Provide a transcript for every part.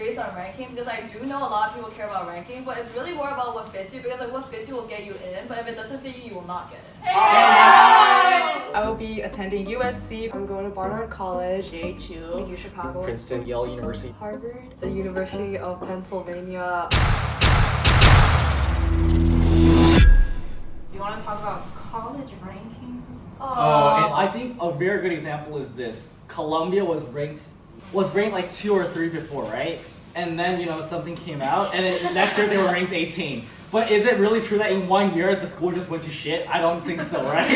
based on ranking, because I do know a lot of people care about ranking, but it's really more about what fits you, because like what fits you will get you in, but if it doesn't fit you, you will not get it. I will be attending USC. I'm going to Barnard College, JHU, Uchicago, Princeton, Yale University, Harvard, the University of Pennsylvania. You want to talk about college rankings? I think a very good example is this. Columbia was ranked like 2 or 3 before, right? And then, you know, something came out, and then next year they were ranked 18. But is it really true that in 1 year the school just went to shit? I don't think so, right?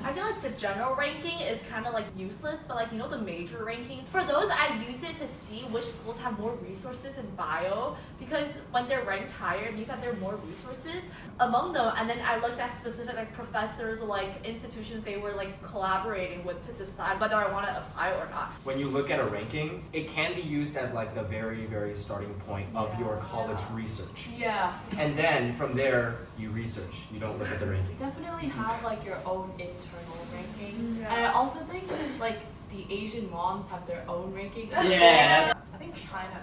I feel like the general ranking is kind of like useless, but like, you know, the major rankings, for those I use it to see which schools have more resources in bio, because when they're ranked higher it means that there are more resources among them. And then I looked at specific like professors or like institutions they were like collaborating with to decide whether I want to apply or not. When you look at a ranking, it can be used as like the very, very starting point of your college research. Yeah. And then from there, you research. You don't look at the ranking. Definitely have like your own internal ranking. Yeah. And I also think like the Asian moms have their own ranking. Yeah. I think China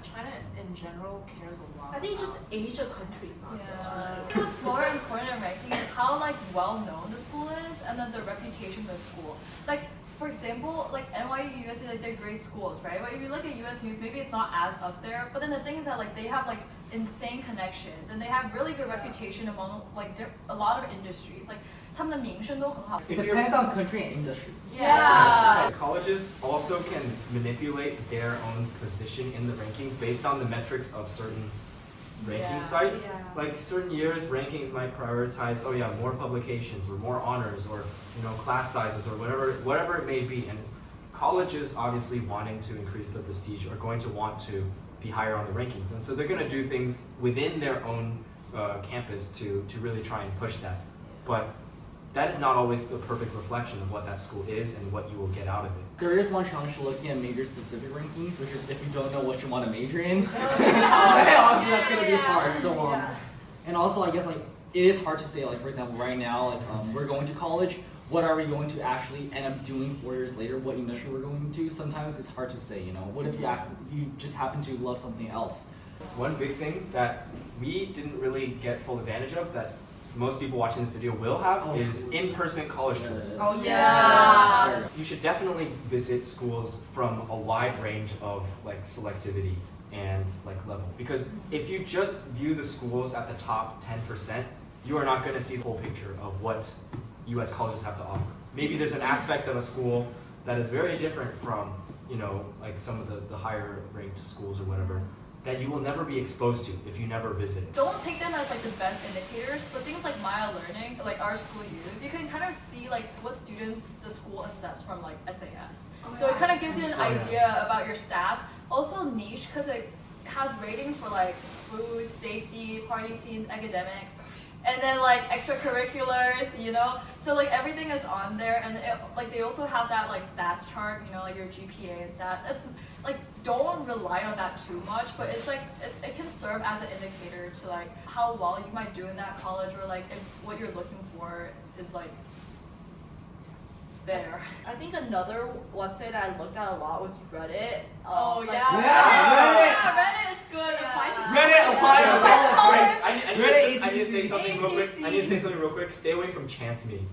in general cares a lot. I think just Asia countries, not so much. What's more important in ranking is how like well known the school is, and then the reputation of the school. Like for example, like NYU, USC, like they're great schools, right? But if you look at US News, maybe it's not as up there. But then the thing is that like they have like insane connections, and they have really good reputation among like a lot of industries. Like 他们的名声都很好. It depends on country and industry. Yeah. Colleges also can manipulate their own position in the rankings based on the metrics of certain ranking sites. Like certain years, rankings might prioritize, more publications or more honors or class sizes or whatever it may be. And colleges, obviously wanting to increase their prestige, are going to want to be higher on the rankings, and so they're going to do things within their own campus to really try and push that. But that is not always the perfect reflection of what that school is and what you will get out of it. There is one challenge to looking at major-specific rankings, which is if you don't know what you want to major in, obviously that's going to be hard. So, and also I guess like it is hard to say, like for example, right now, like we're going to college. What are we going to actually end up doing 4 years later? What industry we're going to? Sometimes it's hard to say. What if you just happen to love something else? One big thing that we didn't really get full advantage of that most people watching this video will have is in-person college tours. Oh yeah. You should definitely visit schools from a wide range of like selectivity and like level, because if you just view the schools at the top 10%, you are not going to see the whole picture of what US colleges have to offer. Maybe there's an aspect of a school that is very different from, like some of the higher ranked schools or whatever, that you will never be exposed to if you never visit. Don't take them as like the best indicators, but things like Maya Learning, like our school uses, you can kind of see like what students the school accepts from like SAS. So it kind of gives you an idea about your stats. Also niche, because it has ratings for like food, safety, party scenes, academics, and then like extracurriculars, so like everything is on there. And like they also have that like stats chart, like your GPA and stat. It's like, don't rely on that too much, but it's like it can serve as an indicator to like how well you might do in that college, or like if what you're looking for is like there. I think another website that I looked at a lot was Reddit. Reddit is good. Reddit apply to college. I need to say something real quick. Stay away from chance me.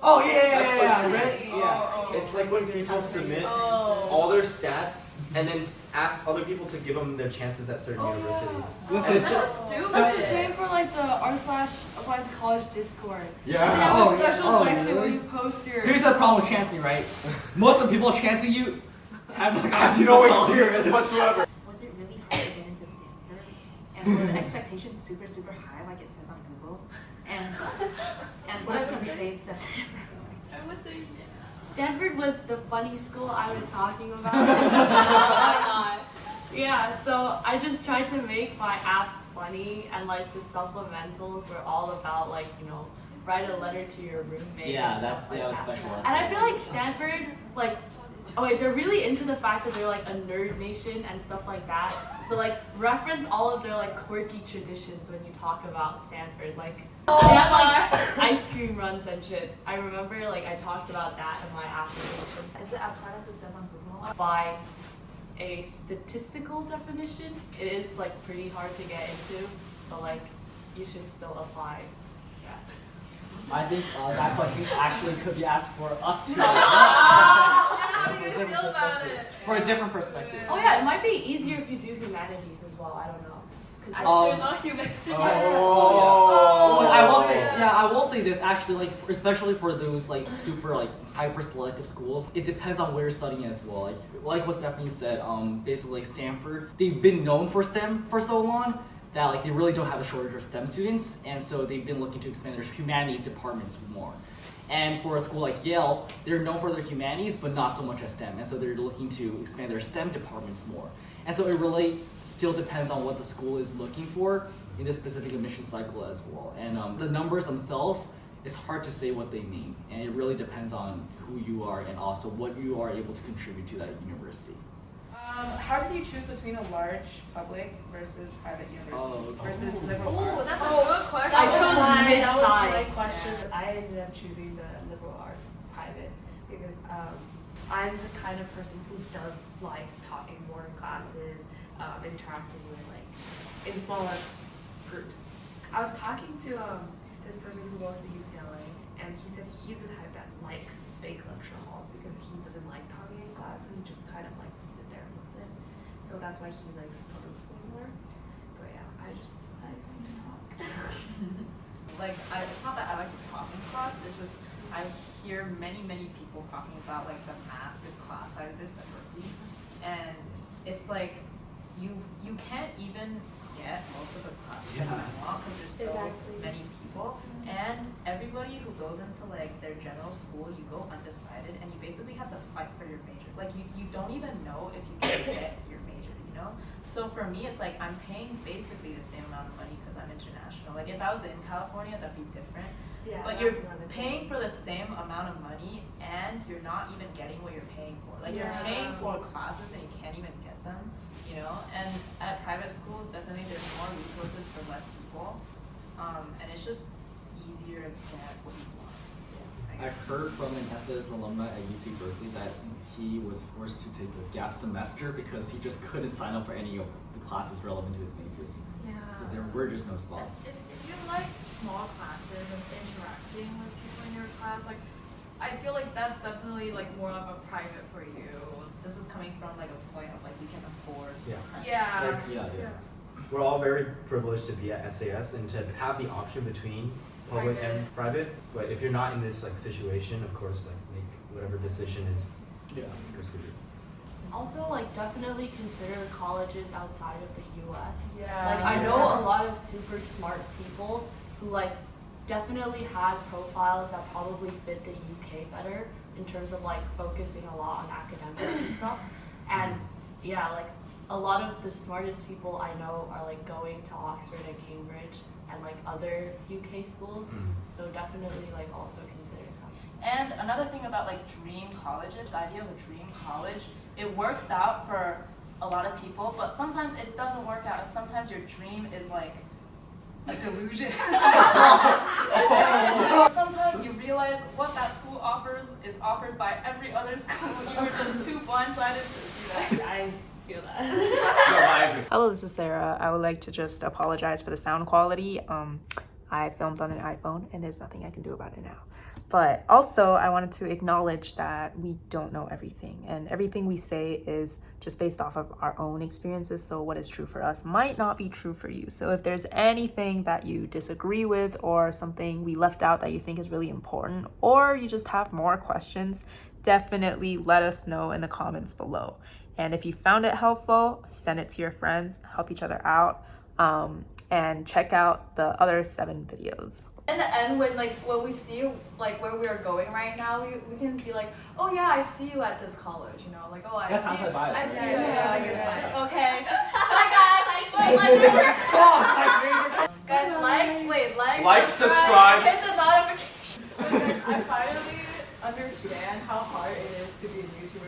Oh yeah. Reddit, it's like when people submit all their stats and then ask other people to give them their chances at certain universities. Listen, it's just stupid. That's the same for like the r/applied to college Discord. Yeah. They have a special section really? where you post your. Here's the problem with chance me, right? Most of the people chancing you have no experience whatsoever. Was it really hard to get into Stanford? And were the expectations super, super high, like it says on Google? And what are some traits that I would say Stanford was the funny school I was talking about. Why not? Yeah, so I just tried to make my apps funny, and like the supplementals were all about like, write a letter to your roommate. Yeah, and that's stuff like that. special. And I feel like Stanford, like, they're really into the fact that they're like a nerd nation and stuff like that. So like reference all of their like quirky traditions when you talk about Stanford. Like they had like ice cream runs and shit. I remember like I talked about that in my application. is it as hard as it says on Google? By a statistical definition. It is like pretty hard to get into, but like you should still apply that. I think that question actually could be asked for us too. How do you feel about it? For a different perspective. Oh yeah, it might be easier if you do humanities as well. I don't know. They're not human. Oh, I will say this actually, like especially for those like super like hyper selective schools, it depends on where you're studying as well. Like what Stephanie said, basically like Stanford, they've been known for STEM for so long that like they really don't have a shortage of STEM students, and so they've been looking to expand their humanities departments more. And for a school like Yale, they're known for their humanities, but not so much as STEM, and so they're looking to expand their STEM departments more. And so it really still depends on what the school is looking for in this specific admission cycle as well. And the numbers themselves, it's hard to say what they mean, and it really depends on who you are and also what you are able to contribute to that university. How did you choose between a large public versus private university versus liberal Oh, arts? that's a good question. I chose That was my mid-size. question. I ended up choosing the liberal arts private because I'm the kind of person who does like talking more in classes, interacting with like in smaller groups. I was talking to this person who goes to UCLA, and he said he's the type that likes big lecture halls because he doesn't like talking in class and he just kind of likes to sit there and listen. So that's why he likes public schools more. But yeah, I like to talk. It's not that I like to talk in class, it's just I hear many people talking about like the massive class sizes at Berkeley, and it's like you can't even get most of the classes you want because there's so many people, and everybody who goes into like their general school, you go undecided and you basically have to fight for your major. Like you don't even know if you can get your major, you know? So for me, it's like I'm paying basically the same amount of money because I'm international. Like if I was in California, that'd be different. Yeah, But you're paying for the same amount of money and you're not even getting what you're paying for. Like you're paying for classes and you can't even get them, you know? And at private schools, definitely there's more resources for less people. And it's just easier to get what you want. I've heard from an SS alumni at UC Berkeley that he was forced to take a gap semester because he just couldn't sign up for any of the classes relevant to his major. Because there were just no spots. If you like small classes and interacting with people in your class, like I feel like that's definitely like more of a private for you. This is coming from like a point of like we can afford. Yeah. We're all very privileged to be at SAS and to have the option between public and private. But if you're not in this like situation, of course, like make whatever decision is considered. Also, like definitely consider colleges outside of the U.S. Yeah. Like I know a lot of super smart people who like definitely have profiles that probably fit the UK better in terms of like focusing a lot on academics and stuff. And yeah, like a lot of the smartest people I know are like going to Oxford and Cambridge and like other UK schools. So definitely like also consider that. And another thing about like dream colleges, the idea of a dream college, it works out for a lot of people, but sometimes it doesn't work out, and sometimes your dream is like a delusion. Sometimes you realize what that school offers is offered by every other school. You were just too blindsided to see that. I feel that. I agree. Hello, this is Sarah. I would like to just apologize for the sound quality. I filmed on an iPhone and there's nothing I can do about it now. But also I wanted to acknowledge that we don't know everything, and everything we say is just based off of our own experiences. So what is true for us might not be true for you. So if there's anything that you disagree with or something we left out that you think is really important, or you just have more questions, definitely let us know in the comments below. And if you found it helpful, send it to your friends, help each other out, and check out the other 7 videos. In the end, when we see like where we are going right now, we can be like, oh yeah, I see you at this college, you know, like oh I That's see you, outside bias, I right? see you. Yeah. Okay. Hi guys. Like, subscribe. hit the notification. I finally understand how hard it is to